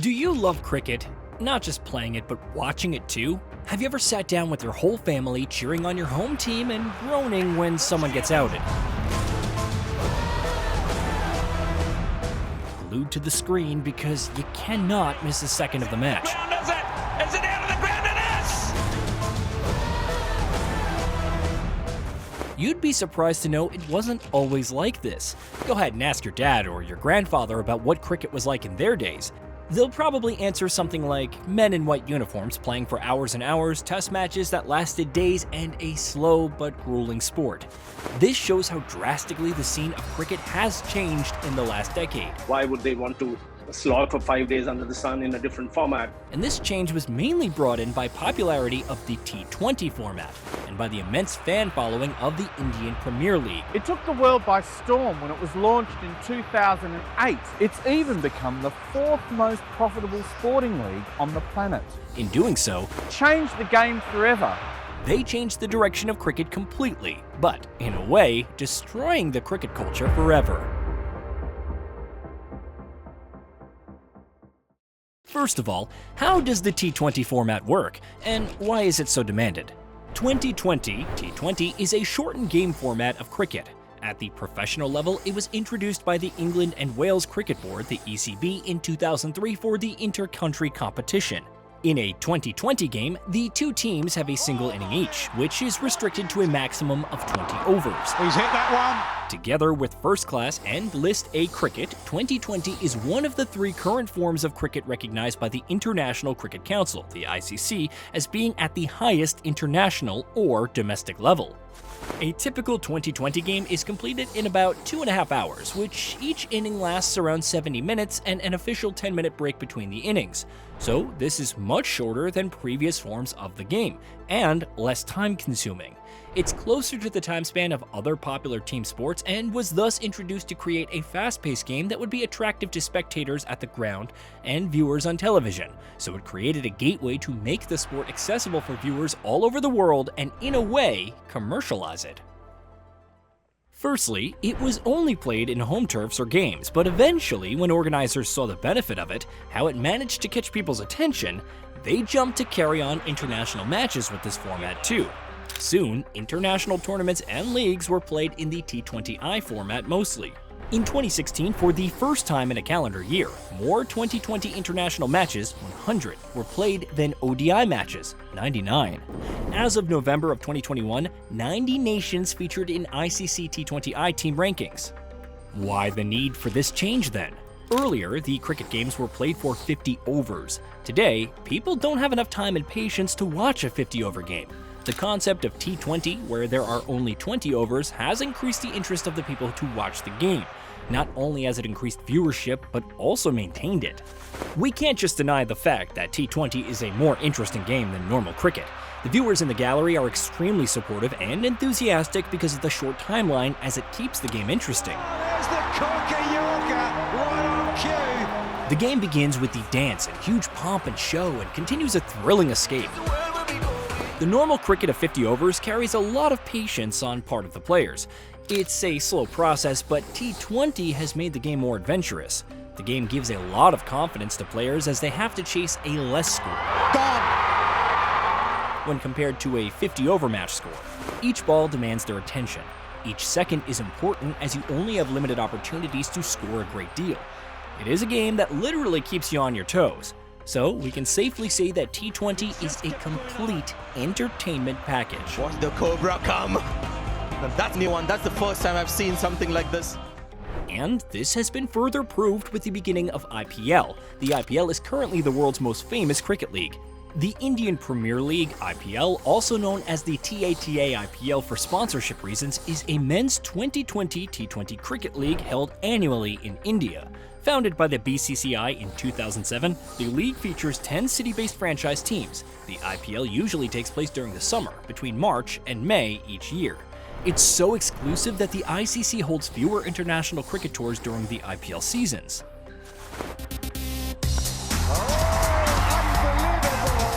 Do you love cricket? Not just playing it, but watching it too? Have you ever sat down with your whole family cheering on your home team and groaning when someone gets outed? Glued to the screen because you cannot miss a second of the match. Is it out of the ground? It is! You'd be surprised to know it wasn't always like this. Go ahead and ask your dad or your grandfather about what cricket was like in their days. They'll probably answer something like men in white uniforms playing for hours and hours, test matches that lasted days, and a slow but grueling sport. This shows how drastically the scene of cricket has changed in the last decade. Why would they want to slog for 5 days under the sun in a different format? And this change was mainly brought in by popularity of the T20 format and by the immense fan following of the Indian Premier League. It took the world by storm when it was launched in 2008. It's even become the fourth most profitable sporting league on the planet. In doing so, Changed the game forever. they changed the direction of cricket completely, but in a way, destroying the cricket culture forever. First of all, how does the T20 format work, and why is it so demanded? 2020 T20 is a shortened game format of cricket. At the professional level, it was introduced by the England and Wales Cricket Board, the ECB, in 2003 for the inter-country competition. In a 2020 game, the two teams have a single inning each, which is restricted to a maximum of 20 overs. He's hit that one! Together with First Class and List A cricket, 2020 is one of the three current forms of cricket recognized by the International Cricket Council, the ICC, as being at the highest international or domestic level. A typical 2020 game is completed in about 2.5 hours, which each inning lasts around 70 minutes and an official 10-minute break between the innings. So this is much shorter than previous forms of the game, and less time-consuming. It's closer to the time span of other popular team sports and was thus introduced to create a fast-paced game that would be attractive to spectators at the ground and viewers on television. So it created a gateway to make the sport accessible for viewers all over the world and, in a way, commercialize it. Firstly, it was only played in home turfs or games, but eventually, when organizers saw the benefit of it, how it managed to catch people's attention, they jumped to carry on international matches with this format too. Soon, international tournaments and leagues were played in the T20I format mostly. In 2016, for the first time in a calendar year, more 2020 international matches, 100, were played than ODI matches, 99. As of November of 2021, 90 nations featured in ICC T20I team rankings. Why the need for this change then? Earlier, the cricket games were played for 50 overs. Today, people don't have enough time and patience to watch a 50-over game. The concept of T20, where there are only 20 overs, has increased the interest of the people to watch the game. Not only has it increased viewership, but also maintained it. We can't just deny the fact that T20 is a more interesting game than normal cricket. The viewers in the gallery are extremely supportive and enthusiastic because of the short timeline, as it keeps the game interesting. There's the corker Yorker, right on cue! The game begins with the dance and huge pomp and show and continues a thrilling escape. The normal cricket of 50 overs carries a lot of patience on part of the players. It's a slow process, but T20 has made the game more adventurous. The game gives a lot of confidence to players as they have to chase a less score when compared to a 50-over match score. Each ball demands their attention. Each second is important as you only have limited opportunities to score a great deal. It is a game that literally keeps you on your toes. So we can safely say that T20 is a complete entertainment package. Watch the Cobra come. That's a new one. That's the first time I've seen something like this. And this has been further proved with the beginning of IPL. The IPL is currently the world's most famous cricket league. The Indian Premier League, IPL, also known as the TATA IPL for sponsorship reasons, is a men's 2020 T20 cricket league held annually in India. Founded by the BCCI in 2007, the league features 10 city-based franchise teams. The IPL usually takes place during the summer, between March and May each year. It's so exclusive that the ICC holds fewer international cricket tours during the IPL seasons.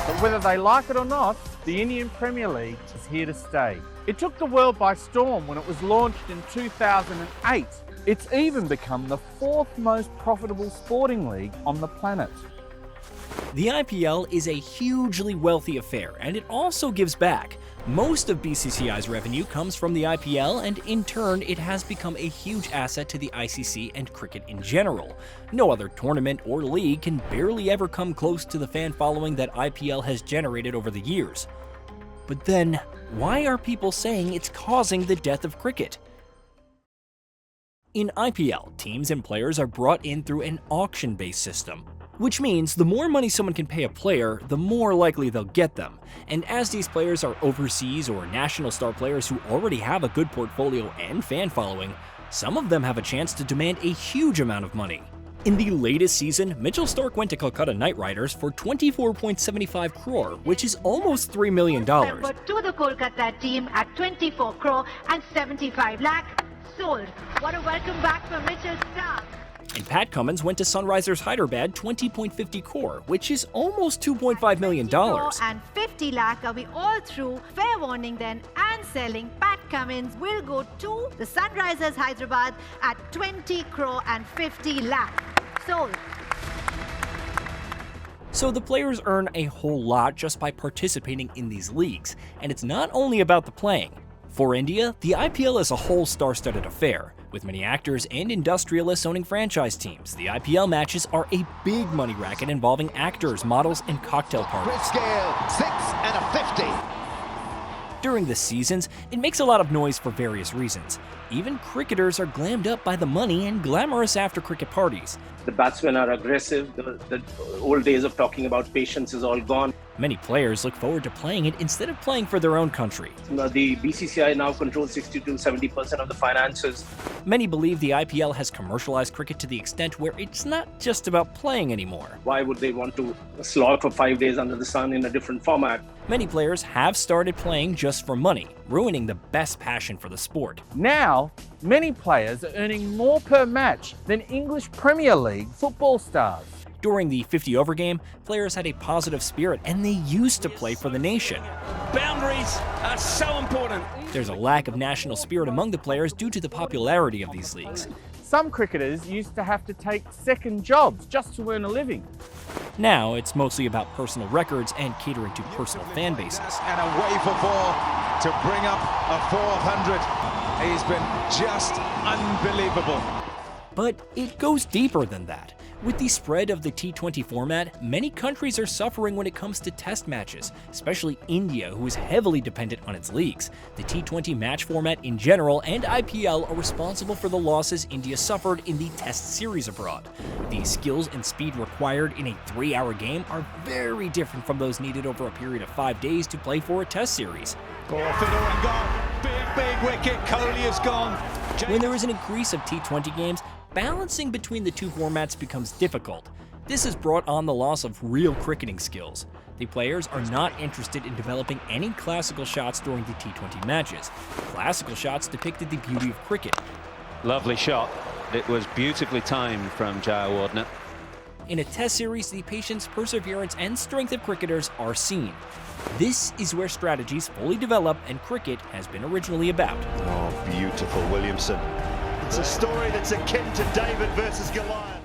But whether they like it or not, the Indian Premier League is here to stay. It took the world by storm when it was launched in 2008. It's even become the fourth most profitable sporting league on the planet. The IPL is a hugely wealthy affair, and it also gives back. Most of BCCI's revenue comes from the IPL, and in turn, it has become a huge asset to the ICC and cricket in general. No other tournament or league can barely ever come close to the fan following that IPL has generated over the years. But then, why are people saying it's causing the death of cricket? In IPL, teams and players are brought in through an auction-based system, which means the more money someone can pay a player, the more likely they'll get them. And as these players are overseas or national star players who already have a good portfolio and fan following, some of them have a chance to demand a huge amount of money. In the latest season, Mitchell Starc went to Kolkata Knight Riders for 24.75 crore, which is almost $3 million. Member to the Kolkata team at 24 crore and 75 lakh. Sold. What a welcome back for Mitchell Starc. And Pat Cummins went to Sunrisers Hyderabad 20.50 crore, which is almost $2.5 million. And 50 lakh, are we all through? Fair warning then, and selling. Pat Cummins will go to the Sunrisers Hyderabad at 20 crore and 50 lakh. Sold. So the players earn a whole lot just by participating in these leagues, and it's not only about the playing. For India, the IPL is a whole star-studded affair. With many actors and industrialists owning franchise teams, the IPL matches are a big money racket involving actors, models, and cocktail parties. Scale 6 and a 50. During the seasons, it makes a lot of noise for various reasons. Even cricketers are glammed up by the money and glamorous after-cricket parties. The batsmen are aggressive. The old days of talking about patience is all gone. Many players look forward to playing it instead of playing for their own country. The BCCI now controls 60 to 70% of the finances. Many believe the IPL has commercialized cricket to the extent where it's not just about playing anymore. Why would they want to slog for 5 days under the sun in a different format? Many players have started playing just for money, ruining the best passion for the sport. Now, many players are earning more per match than English Premier League football stars. During the 50-over game, players had a positive spirit and they used to play for the nation. Boundaries are so important. There's a lack of national spirit among the players due to the popularity of these leagues. Some cricketers used to have to take second jobs just to earn a living. Now, it's mostly about personal records and catering to personal fan bases. And away for 4 to bring up a 400. He's been just unbelievable. But it goes deeper than that. With the spread of the T20 format, many countries are suffering when it comes to test matches, especially India, who is heavily dependent on its leagues. The T20 match format in general and IPL are responsible for the losses India suffered in the test series abroad. The skills and speed required in a 3-hour game are very different from those needed over a period of 5 days to play for a test series. Fiddle and gone. Big wicket. Kohli is gone. When there is an increase of T20 games, balancing between the two formats becomes difficult. This has brought on the loss of real cricketing skills. The players are not interested in developing any classical shots during the T20 matches. Classical shots depicted the beauty of cricket. Lovely shot. It was beautifully timed from Jayawardene. In a test series, the patience, perseverance, and strength of cricketers are seen. This is where strategies fully develop and cricket has been originally about. Oh, beautiful, Williamson. It's a story that's akin to David versus Goliath.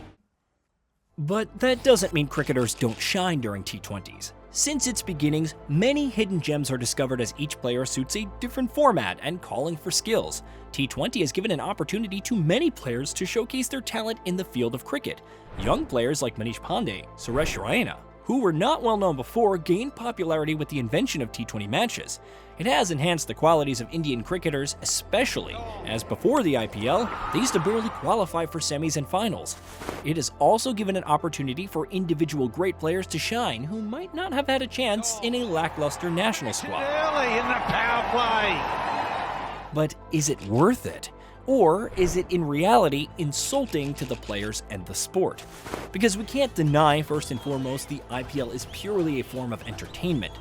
But that doesn't mean cricketers don't shine during T20s. Since its beginnings, many hidden gems are discovered as each player suits a different format and calling for skills. T20 has given an opportunity to many players to showcase their talent in the field of cricket. Young players like Manish Pandey, Suresh Raina, who were not well known before, gained popularity with the invention of T20 matches. It has enhanced the qualities of Indian cricketers, especially as before the IPL, they used to barely qualify for semis and finals. It has also given an opportunity for individual great players to shine who might not have had a chance in a lackluster national squad. Early in the power play. But is it worth it? Or is it in reality insulting to the players and the sport? Because we can't deny, first and foremost, the IPL is purely a form of entertainment.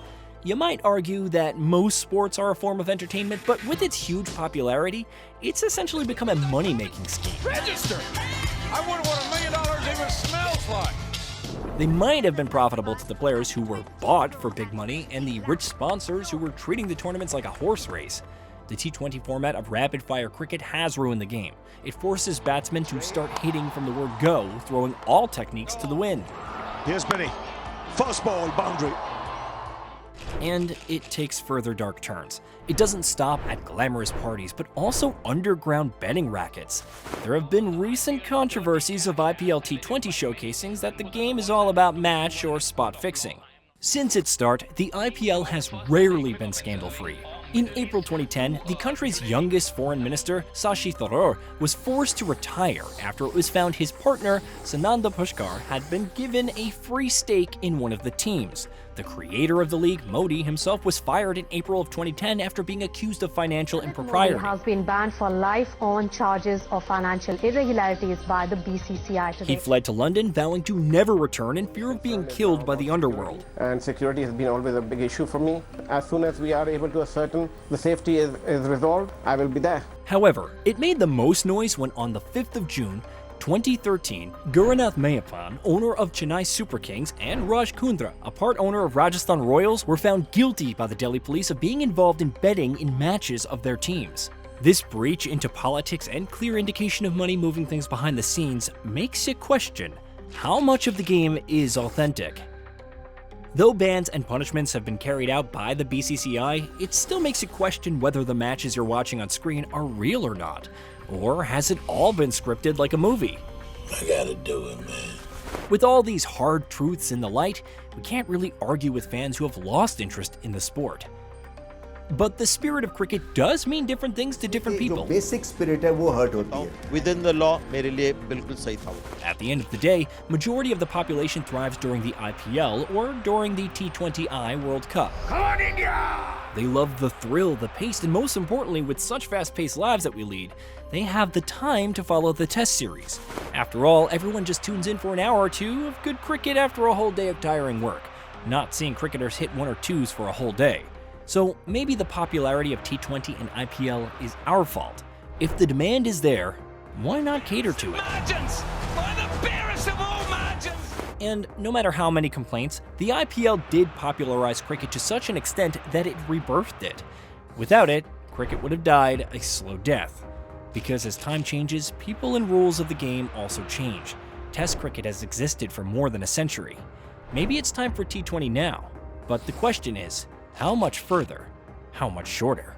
You might argue that most sports are a form of entertainment, but with its huge popularity, it's essentially become a money-making scheme. Register. I wonder what $1 million even smells like. They might have been profitable to the players who were bought for big money and the rich sponsors who were treating the tournaments like a horse race. The T20 format of rapid-fire cricket has ruined the game. It forces batsmen to start hitting from the word go, throwing all techniques to the wind. Here's Binny. Fast ball, boundary. And it takes further dark turns. It doesn't stop at glamorous parties, but also underground betting rackets. There have been recent controversies of IPL T20 showcasing that the game is all about match or spot fixing. Since its start, the IPL has rarely been scandal-free. In April 2010, the country's youngest foreign minister, Shashi Tharoor, was forced to retire after it was found his partner, Sananda Pushkar, had been given a free stake in one of the teams. The creator of the league, Modi, himself was fired in April of 2010 after being accused of financial impropriety. Modi has been banned for life on charges of financial irregularities by the BCCI today. He fled to London, vowing to never return in fear of being killed by the underworld. And security has been always a big issue for me. As soon as we are able to ascertain the safety is resolved, I will be there. However, it made the most noise when on the 5th of June, 2013, Guranath Mayappan, owner of Chennai Super Kings, and Raj Kundra, a part owner of Rajasthan Royals, were found guilty by the Delhi police of being involved in betting in matches of their teams. This breach into politics and clear indication of money moving things behind the scenes makes you question how much of the game is authentic. Though bans and punishments have been carried out by the BCCI, it still makes you question whether the matches you're watching on screen are real or not. Or has it all been scripted like a movie? I gotta do it, man. With all these hard truths in the light, we can't really argue with fans who have lost interest in the sport. But the spirit of cricket does mean different things to different people. Basic spirit है वो hurt होती है. Within the law, मेरे लिए बिल्कुल सही था. At the end of the day, majority of the population thrives during the IPL or during the T20I World Cup. Come on, India! They love the thrill, the pace, and most importantly, with such fast-paced lives that we lead, they have the time to follow the test series. After all, everyone just tunes in for an hour or two of good cricket after a whole day of tiring work, not seeing cricketers hit one or twos for a whole day. So maybe the popularity of T20 and IPL is our fault. If the demand is there, why not cater to it? Margins! By the barest of all margins! And no matter how many complaints, the IPL did popularize cricket to such an extent that it rebirthed it. Without it, cricket would have died a slow death. Because as time changes, people and rules of the game also change. Test cricket has existed for more than a century. Maybe it's time for T20 now, but the question is, how much further? How much shorter?